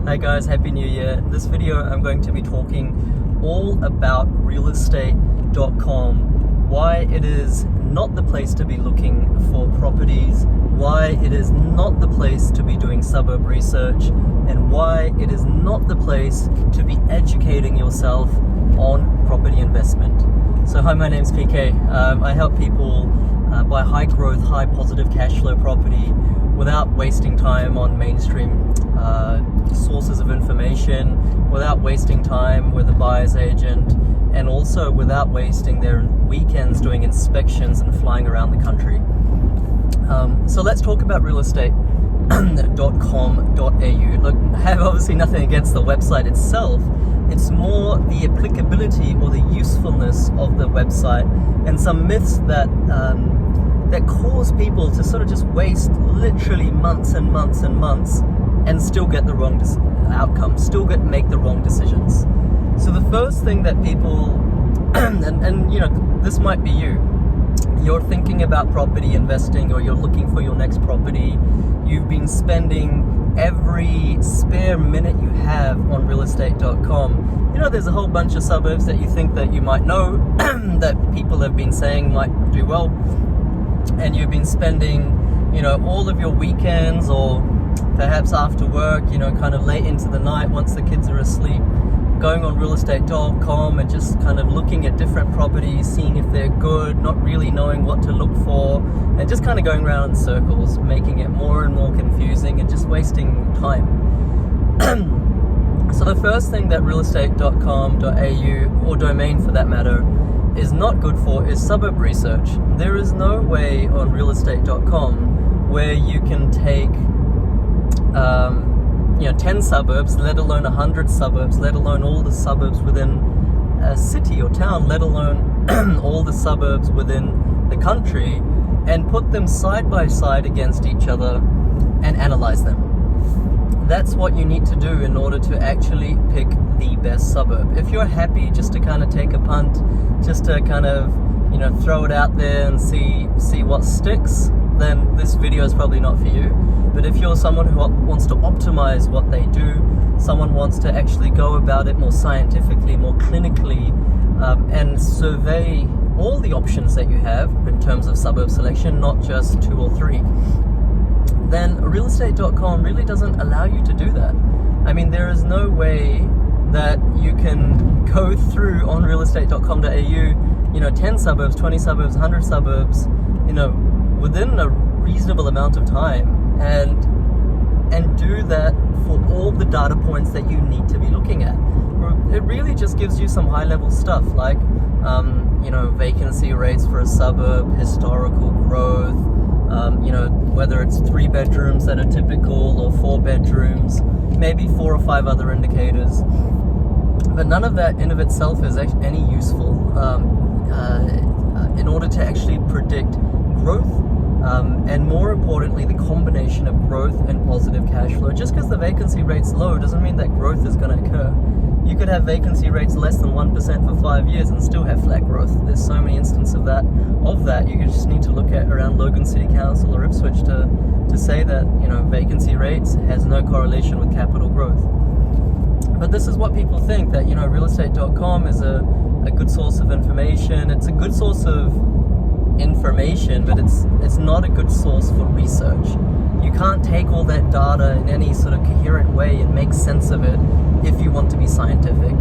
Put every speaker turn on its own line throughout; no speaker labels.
Hi guys, Happy New Year. In this video I'm going to be talking all about realestate.com, why it is not the place to be looking for properties, why it is not the place to be doing suburb research, and why it is not the place to be educating yourself on property investment. So hi, my name's PK. I help people buy high growth, high positive cash flow property without wasting time on mainstream sources of information, without wasting time with a buyer's agent, and also without wasting their weekends doing inspections and flying around the country. So let's talk about realestate.com.au. Look, I have obviously nothing against the website itself. It's more the applicability or the usefulness of the website and some myths that cause people to sort of just waste literally months and months and months and still get the wrong outcome, make the wrong decisions. So the first thing that people, and you know, this might be you're thinking about property investing or you're looking for your next property, you've been spending every spare minute you have on realestate.com. You know, there's a whole bunch of suburbs that you think that you might know that people have been saying might do well, and you've been spending, you know, all of your weekends or perhaps after work, you know, kind of late into the night once the kids are asleep, going on realestate.com and just kind of looking at different properties, seeing if they're good, not really knowing what to look for, and just kind of going around in circles, making it more and more confusing and just wasting time. So the first thing that realestate.com.au, or domain for that matter, is not good for is suburb research. There is no way on realestate.com where you can take 10 suburbs, let alone 100 suburbs, let alone all the suburbs within a city or town, let alone all the suburbs within the country, and put them side by side against each other and analyze them. That's what you need to do in order to actually pick the best suburb. If you're happy just to kind of take a punt, just to kind of, you know, throw it out there and see what sticks, then this video is probably not for you. But if you're someone who wants to optimize what they do, someone wants to actually go about it more scientifically, more clinically, and survey all the options that you have in terms of suburb selection, not just 2 or 3, then realestate.com really doesn't allow you to do that. I mean, there is no way that you can go through on realestate.com.au, you know, 10 suburbs, 20 suburbs, 100 suburbs, you know, within a reasonable amount of time, and do that for all the data points that you need to be looking at. It really just gives you some high-level stuff like, you know, vacancy rates for a suburb, historical growth, you know, whether it's 3 bedrooms that are typical or 4 bedrooms, maybe 4 or 5 other indicators. But none of that in of itself is any useful in order to actually predict growth. And more importantly, the combination of growth and positive cash flow. Just because the vacancy rate's low doesn't mean that growth is going to occur. You could have vacancy rates less than 1% for 5 years and still have flat growth. There's so many instances of that. You just need to look at around Logan City Council or Ipswich to say that, you know, vacancy rates has no correlation with capital growth. But this is what people think, that, you know, realestate.com is a good source of information. It's a good source of information, but it's not a good source for research. You can't take all that data in any sort of coherent way and make sense of it if you want to be scientific.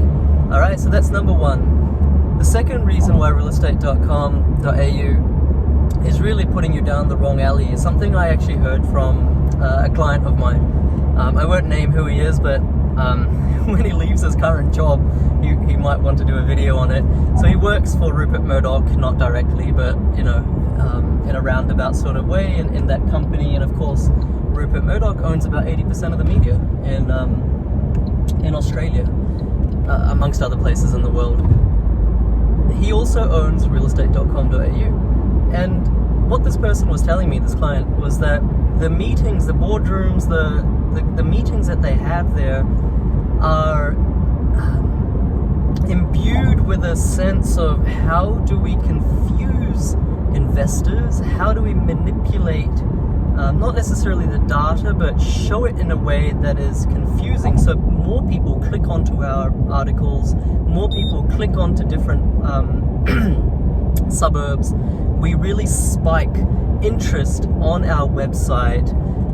Alright, so that's number one. The second reason why realestate.com.au is really putting you down the wrong alley is something I actually heard from a client of mine. I won't name who he is, but when he leaves his current job, he might want to do a video on it. So he works for Rupert Murdoch, not directly, but, you know, in a roundabout sort of way in that company. And of course, Rupert Murdoch owns about 80% of the media in Australia, amongst other places in the world. He also owns realestate.com.au. And what this person was telling me, this client, was that the meetings, the boardrooms, the meetings that they have there are imbued with a sense of how do we confuse investors, how do we manipulate not necessarily the data, but show it in a way that is confusing, so more people click onto our articles, more people click onto different suburbs. We really spike interest on our website,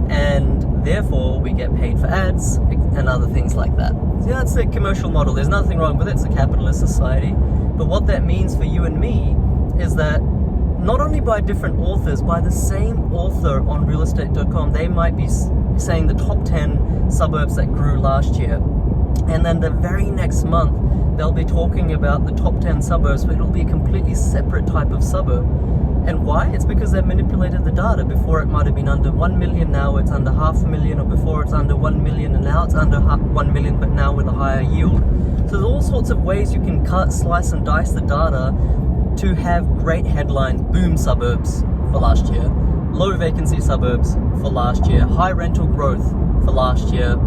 and therefore we get paid for ads and other things like that. So that's the commercial model. There's nothing wrong with it. It's a capitalist society. But what that means for you and me is that not only by different authors, by the same author on realestate.com, they might be saying the top 10 suburbs that grew last year. And then the very next month, they'll be talking about the top 10 suburbs, but it'll be a completely separate type of suburb. And why? It's because they manipulated the data. Before it might have been under 1 million, now it's under 500,000, or before it's under 1 million and now it's under 1 million, but now with a higher yield. So there's all sorts of ways you can cut, slice and dice the data to have great headlines. Boom suburbs for last year, low vacancy suburbs for last year, high rental growth for last year,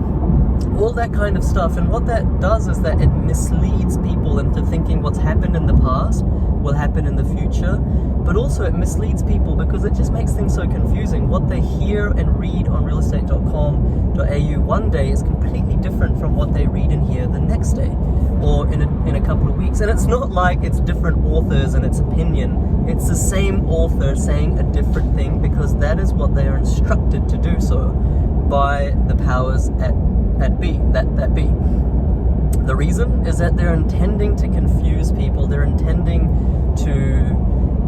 all that kind of stuff. And what that does is that it misleads people into thinking what's happened in the past will happen in the future, but also it misleads people because it just makes things so confusing. What they hear and read on realestate.com.au one day is completely different from what they read and hear the next day, or in a couple of weeks. And it's not like it's different authors and it's opinion. It's the same author saying a different thing because that is what they are instructed to do so by the powers that be. The reason is that they're intending to confuse people. They're intending to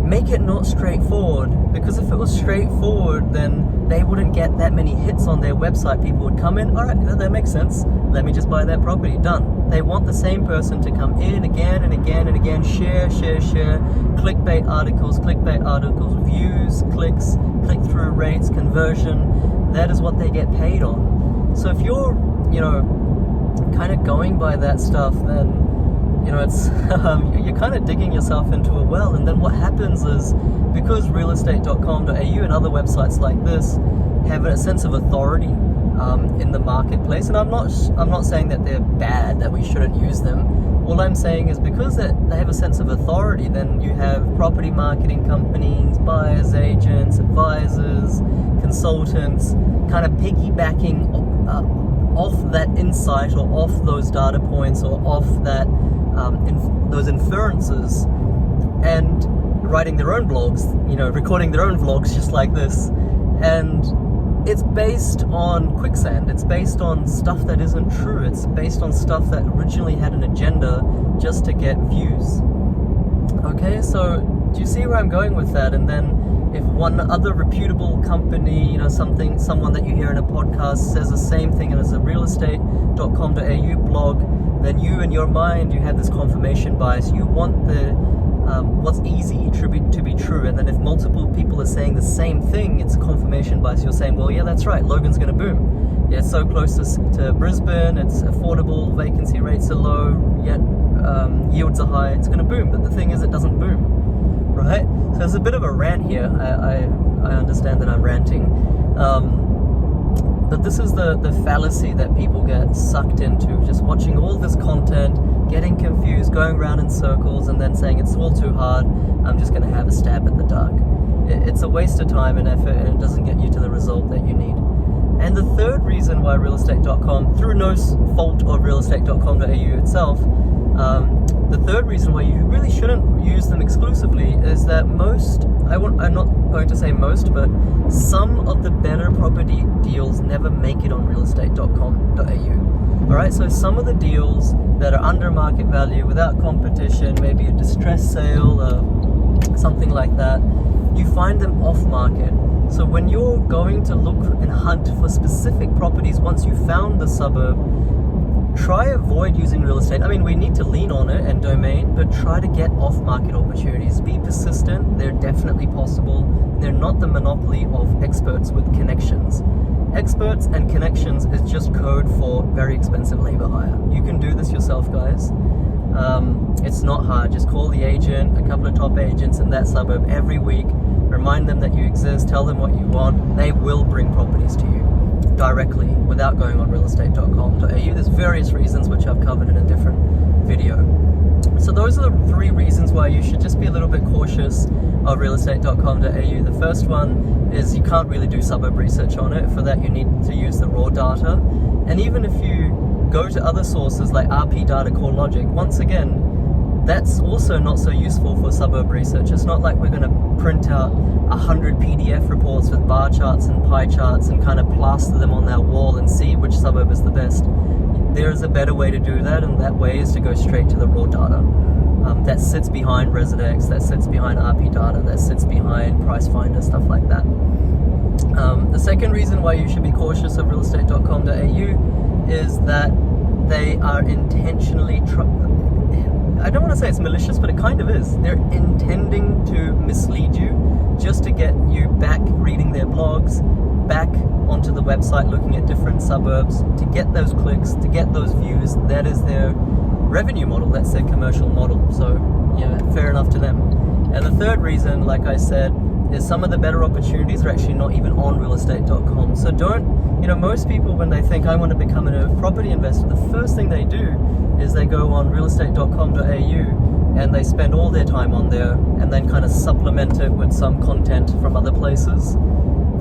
make it not straightforward, because if it was straightforward, then they wouldn't get that many hits on their website. People would come in, all right, that makes sense, let me just buy that property, done. They want the same person to come in again and again and again, share, clickbait articles, views, clicks, click-through rates, conversion. That is what they get paid on. So if you're, kind of going by that stuff, then it's you're kind of digging yourself into a well. And then what happens is, because realestate.com.au and other websites like this have a sense of authority in the marketplace, and I'm not saying that they're bad, that we shouldn't use them. All I'm saying is because they have a sense of authority, then you have property marketing companies, buyers agents, advisors, consultants kind of piggybacking off that insight, or off those data points, or off that those inferences, and writing their own blogs, recording their own vlogs just like this. And it's based on quicksand. It's based on stuff that isn't true. It's based on stuff that originally had an agenda just to get views. Okay, so do you see where I'm going with that? And then if one other reputable company, someone that you hear in a podcast says the same thing and it's a realestate.com.au blog, then you in your mind, you have this confirmation bias. You want the what's easy to be true. And then if multiple people are saying the same thing, it's a confirmation bias. You're saying, well, yeah, that's right, Logan's going to boom. Yeah, it's so close to Brisbane, it's affordable, vacancy rates are low, yet yields are high, it's going to boom. But the thing is, it doesn't boom, right? So there's a bit of a rant here. I understand that I'm ranting. But this is the fallacy that people get sucked into, just watching all this content, getting confused, going around in circles, and then saying it's all too hard, I'm just going to have a stab at the dark. It's a waste of time and effort, and it doesn't get you to the result that you need. And the third reason why realestate.com, through no fault of realestate.com.au itself, the third reason why you really shouldn't use them exclusively is that I'm not going to say most, but some of the better property deals never make it on realestate.com.au. Alright, so some of the deals that are under market value, without competition, maybe a distressed sale, something like that, you find them off market. So when you're going to look and hunt for specific properties, once you've found the suburb, try avoid using real estate. I mean, we need to lean on it and domain, but try to get off-market opportunities. Be persistent. They're definitely possible. They're not the monopoly of experts with connections. Experts and connections is just code for very expensive labor hire. You can do this yourself, guys. It's not hard. Just call the agent, a couple of top agents in that suburb every week. Remind them that you exist. Tell them what you want. They will bring properties to you directly without going on realestate.com.au. There's various reasons which I've covered in a different video. So those are the three reasons why you should just be a little bit cautious of realestate.com.au. The first one is you can't really do suburb research on it. For that, you need to use the raw data. And even if you go to other sources like RP Data, CoreLogic, once again, that's also not so useful for suburb research. It's not like we're going to print out 100 PDF reports with bar charts and pie charts and kind of plaster them on our wall and see which suburb is the best. There is a better way to do that, and that way is to go straight to the raw data. That sits behind Residex, that sits behind RP Data, that sits behind Price Finder, stuff like that. The second reason why you should be cautious of realestate.com.au is that they are intentionally I don't want to say it's malicious, but it kind of is. They're intending to mislead you just to get you back reading their blogs, back onto the website looking at different suburbs, to get those clicks, to get those views. That is their revenue model, that's their commercial model. So yeah, fair enough to them. And the third reason, like I said, is some of the better opportunities are actually not even on realestate.com. So don't, most people, when they think I want to become a property investor, the first thing they do is they go on realestate.com.au and they spend all their time on there and then kind of supplement it with some content from other places.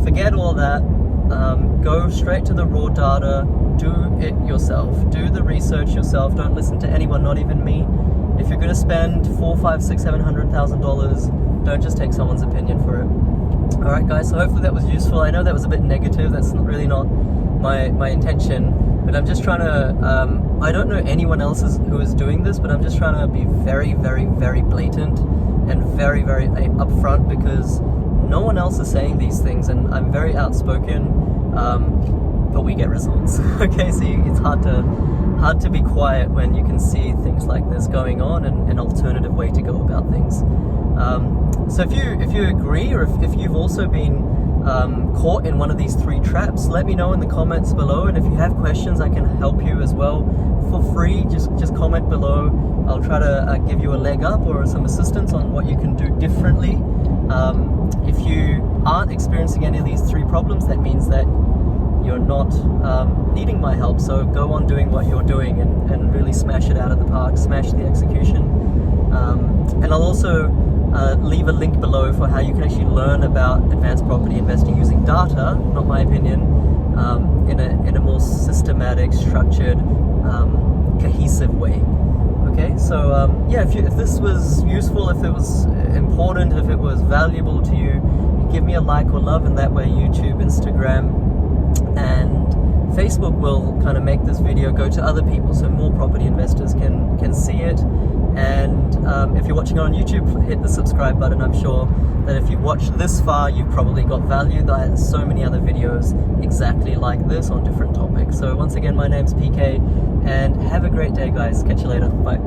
Forget all that. Go straight to the raw data. Do it yourself. Do the research yourself. Don't listen to anyone, not even me. If you're going to spend $400,000, $500,000, $700,000, don't just take someone's opinion for it. All right, guys. So hopefully that was useful. I know that was a bit negative. That's really not my intention. But I'm just trying to, I don't know anyone else who is doing this, but I'm just trying to be very, very, very blatant and very, very upfront, because no one else is saying these things, and I'm very outspoken, but we get results. Okay, so it's hard to be quiet when you can see things like this going on and an alternative way to go about things. So if you agree, or if you've also been caught in one of these three traps, let me know in the comments below. And if you have questions, I can help you as well for free. Just comment below. I'll try to give you a leg up or some assistance on what you can do differently. If you aren't experiencing any of these three problems, that means that you're not needing my help. So go on doing what you're doing and really smash it out of the park, smash the execution. And I'll also leave a link below for how you can actually learn about advanced property investing using data, not my opinion, in a more systematic, structured, cohesive way. Okay, so yeah, if this was useful, if it was important, if it was valuable to you, give me a like or love, and that way YouTube, Instagram, and Facebook will kind of make this video go to other people, so more property investors can see it. And if you're watching on YouTube, hit the subscribe button. I'm sure that if you've watched this far, you've probably got value. There's so many other videos exactly like this on different topics. So once again, my name's PK, and have a great day, guys. Catch you later. Bye.